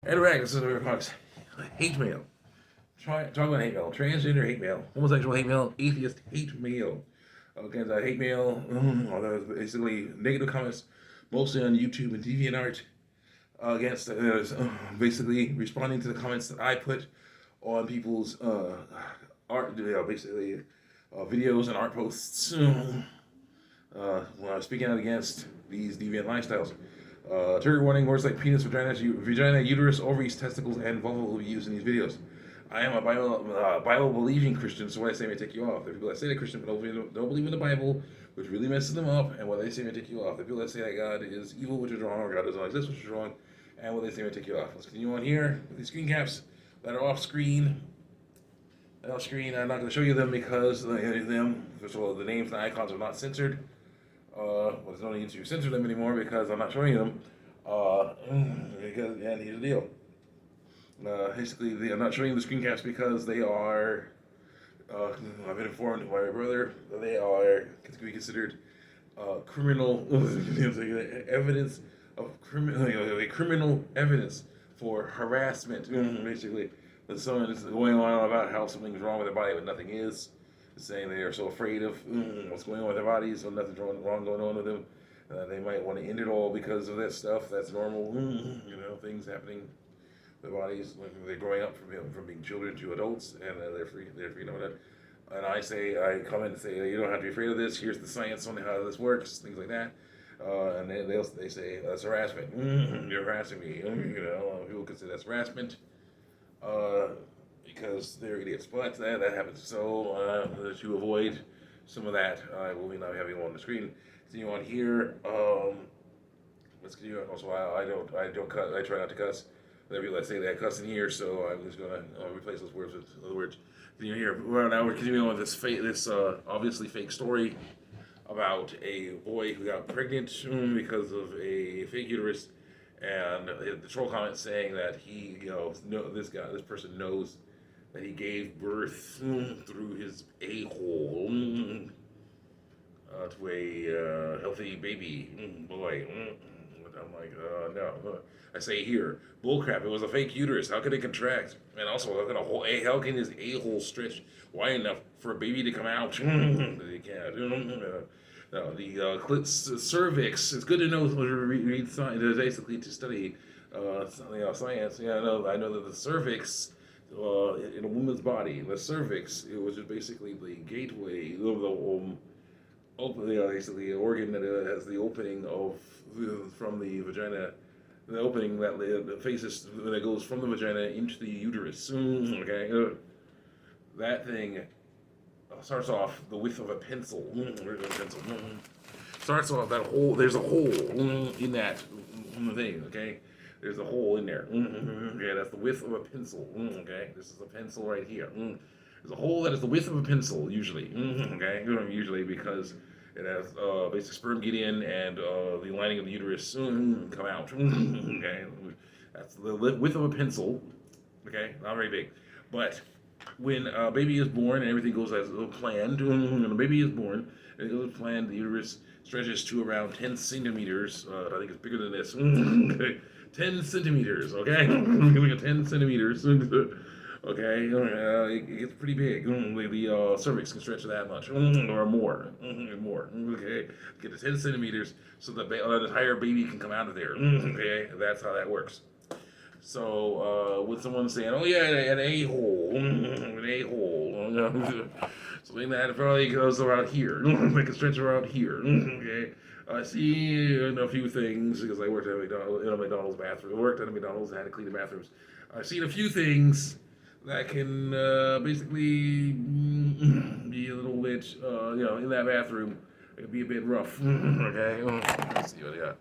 Mpreg, this is the Fox. Hate mail. Talk about hate mail. Transgender hate mail. Homosexual hate mail. Atheist hate mail. Against hate mail. Although it's basically negative comments, mostly on YouTube and DeviantArt. Against basically responding to the comments that I put on people's art, basically videos and art posts. When I was speaking out against these deviant lifestyles. Trigger warning: words like penis, vagina, uterus, ovaries, testicles, and vulva will be used in these videos. I am a Bible believing Christian, so what I say may take you off. The people that say they're Christian but don't believe in the Bible, which really messes them up, and what they say may take you off. The people that say that God is evil, which is wrong, or God doesn't exist, which is wrong, and what they say may take you off. Let's continue on here with these screen caps that are off screen. I'm not going to show you them because first of all, the names and icons are not censored. There's no need to censor them anymore because I'm not showing them. And here's the deal. Basically, I'm not showing you the screen caps because they are. I've been informed by my brother that they are to be considered criminal evidence of criminal evidence for harassment. Basically, when someone is going on about how something's wrong with their body but nothing is. Saying they are so afraid of what's going on with their bodies, so nothing's wrong going on with them. They might want to end it all because of that stuff. That's normal, things happening with their bodies when they're growing up from being children to adults, and they're free of that. And I come in and say, you don't have to be afraid of this. Here's the science on how this works, things like that. And they say that's harassment. You're harassing me. People consider that's harassment. Because they're idiots. But that happens. So to avoid some of that, I will be not having them on the screen. Continue on here. Let's continue. Also, I don't cut. I try not to cuss. There are people that say that I cuss in here, so I'm just gonna replace those words with other words. Continue here. Well, now we're continuing on with this obviously fake story about a boy who got pregnant because of a fake uterus, and the troll comment saying that he, this person knows that he gave birth through his a-hole to a healthy baby boy. I'm like, no. I say here, bullcrap. It was a fake uterus. How could it contract? And also, how can his a-hole stretch wide enough for a baby to come out? It can't. No, the cervix. It's good to know to read science, basically to study science. Yeah, I know that the cervix. In a woman's body, the cervix, it was just basically the gateway of the basically the organ that has the opening from the vagina, the opening that faces that goes from the vagina into the uterus. Okay, that thing starts off the width of a pencil. Starts off that hole. There's a hole in that thing. Okay. There's a hole in there. Okay, that's the width of a pencil. Okay, this is a pencil right here. There's a hole that is the width of a pencil, usually. Okay, usually because it has basic sperm get in and the lining of the uterus come out. Okay, that's the width of a pencil. Okay, not very big, but when a baby is born and everything goes as planned, when a baby is born and it goes as planned, the uterus stretches to around 10 centimeters. I think it's bigger than this. Okay. 10 centimeters, okay? 10 centimeters, okay? It gets pretty big. The cervix can stretch that much, or more, okay? Get to 10 centimeters so the entire baby can come out of there, okay? That's how that works. So, with someone saying, oh yeah, an a-hole, something that probably goes around here, they can stretch around here, okay? I see a few things because I worked at a McDonald's bathroom. I worked at a McDonald's and had to clean the bathrooms. I've seen a few things that can basically be a little bit, in that bathroom. It'd be a bit rough. Okay, let's see what I got.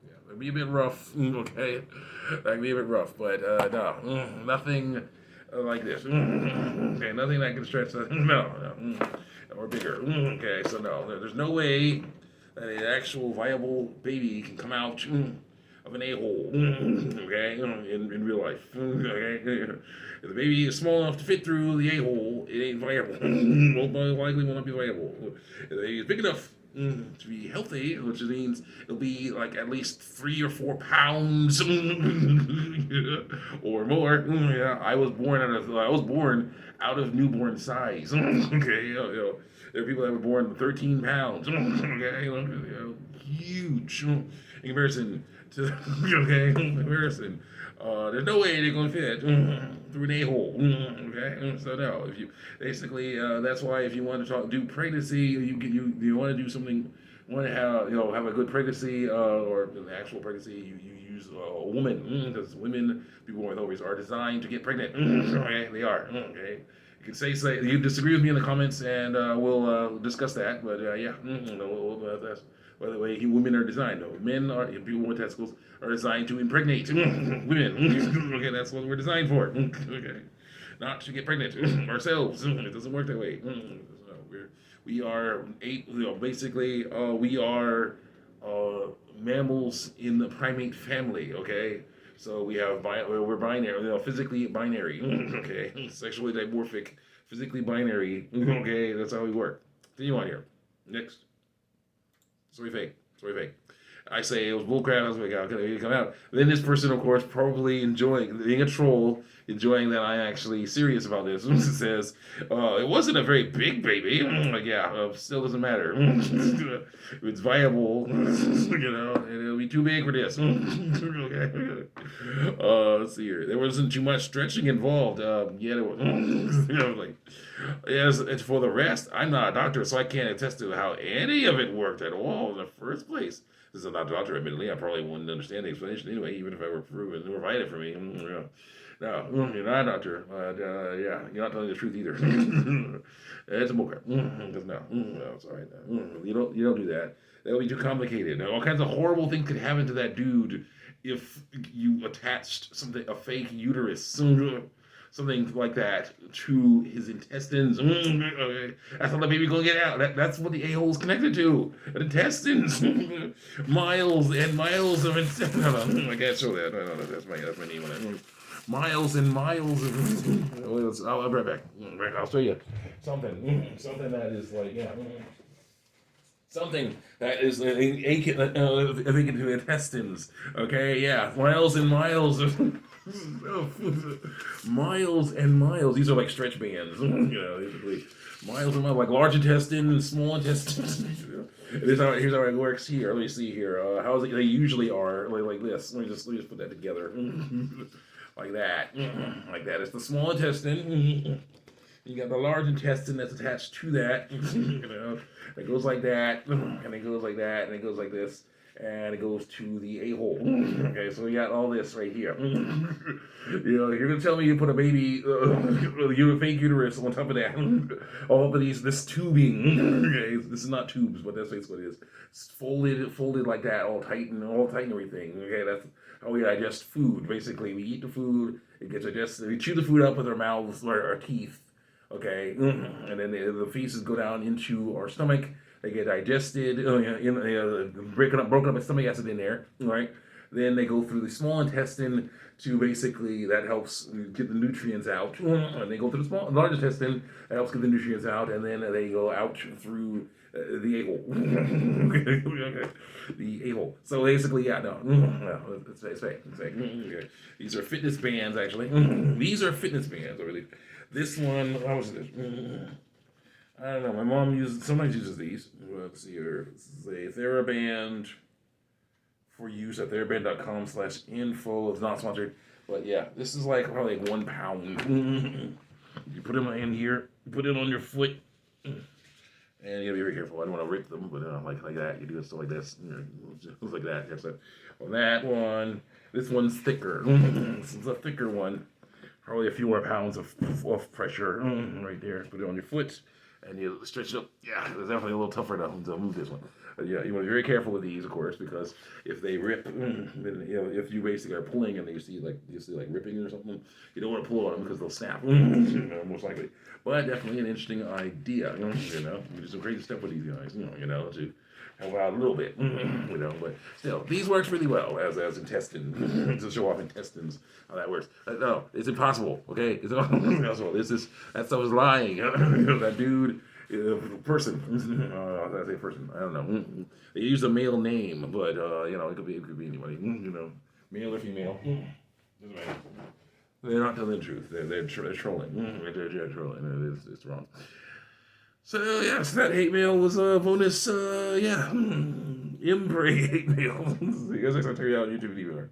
Yeah, it'd be a bit rough. Okay, that could be a bit rough, but no, nothing like this. Okay, nothing that can stretch. No, or bigger. Okay, so no, there's no way that an actual viable baby can come out of an a-hole, okay, in real life, okay. If the baby is small enough to fit through the a-hole, it ain't viable. Most likely will not be viable. If the baby is big enough, to be healthy, which means it'll be like at least 3 or 4 pounds or more. Yeah, I was born out of newborn size. Okay, there are people that were born 13 pounds. Okay, huge in comparison to okay, in comparison. There's no way they're gonna fit through an a-hole. Okay, so no. If you basically, that's why if you want to do pregnancy, you want to do something, want to have a good pregnancy or an actual pregnancy, you use a woman because women, people with ovaries, are designed to get pregnant. Okay, they are. Okay. You can say you disagree with me in the comments, and we'll discuss that. But yeah, that's by the way women are designed. Men are people with testicles are designed to impregnate women. Okay, that's what we're designed for. Okay, not to get pregnant ourselves. It doesn't work that way. We are basically we are mammals in the primate family. Okay. So we're binary, physically binary, okay, sexually dimorphic, physically binary, okay, that's how we work. Continue on here. Next. Story fake. I say it was bullcrap. I was like, how could it come out? Then this person, of course, probably being a troll, enjoying that I'm actually serious about this. Says, it wasn't a very big baby. Like, yeah, still doesn't matter. It's viable, and it'll be too big for this. Okay. Let's see here. There wasn't too much stretching involved. Yeah, there was. Like, yes, and for the rest, I'm not a doctor, so I can't attest to how any of it worked at all in the first place. This is not a doctor, admittedly. I probably wouldn't understand the explanation anyway, even if I were proven or provided for me. No, you're not a doctor. Yeah, you're not telling the truth either. It's a bullcrap. Because no, sorry. You don't do that. That would be too complicated. Now, all kinds of horrible things could happen to that dude if you attached a fake uterus. Something like that to his intestines. Okay. That's how the baby gonna get out. That's what the a-hole's connected to. The intestines. Miles and miles of intestines. I can't show that. No, that's my name on it. Miles and miles of. I'll be right back. I'll show you something. Something that is like, yeah. Something that is aching to intestines. Okay, yeah. Miles and miles of. Miles and miles. These are like stretch bands. Basically. Miles and miles, like large intestine and small intestine. Here's how it works here. Let me see here. How is it? They usually are like this. Let me just put that together. Like that. Like that. It's the small intestine. You got the large intestine that's attached to that. It goes like that, and it goes like that, and it goes like this. And it goes to the a-hole. Okay, so we got all this right here. You're gonna tell me you put a baby, fake uterus on top of that, all of this tubing. Okay, this is not tubes, but that's basically what it is. It's folded like that, all tight and everything. Okay, that's how we digest food. Basically, we eat the food, it gets digested. We chew the food up with our mouths or our teeth. Okay, and then the feces go down into our stomach. They get digested, broken up with stomach acid in there, right? Then they go through the small intestine to basically, that helps get the nutrients out. And they go through the large intestine, that helps get the nutrients out, and then they go out through the a-hole. Okay. The a-hole. So basically, yeah, no, it's fake. Okay. These are fitness bands, actually. These are fitness bands, I believe. This one, how was this? I don't know. My mom sometimes uses these. Let's see here. This is a TheraBand for use at theraband.com/info. It's not sponsored, but yeah, this is like probably like 1 pound. You put them in here. You put it on your foot, and you gotta be very careful. I don't want to rip them, but like that. You do stuff like this, just like that. That's it. On that one, this one's thicker. This is a thicker one. Probably a few more pounds of pressure right there. Put it on your foot. And you stretch it up. Yeah, it's definitely a little tougher to move this one. But yeah, you want to be very careful with these, of course, because if they rip, then if you basically are pulling and you see like ripping or something, you don't want to pull on them because they'll snap, most likely. But definitely an interesting idea. You do some crazy stuff with these guys. To help out a little bit. But still, these works really well as intestine to show off intestines. How that works? No, it's impossible. Okay, it's impossible. That stuff is lying. That dude person. I say person. I don't know. They use a male name, but it could be anybody. Male or female. Doesn't matter. They're not telling the truth. They're trolling. They're trolling. It's wrong. So yes, that hate mail was a bonus. Mpreg hate mail. You guys next time, check it out on YouTube TV.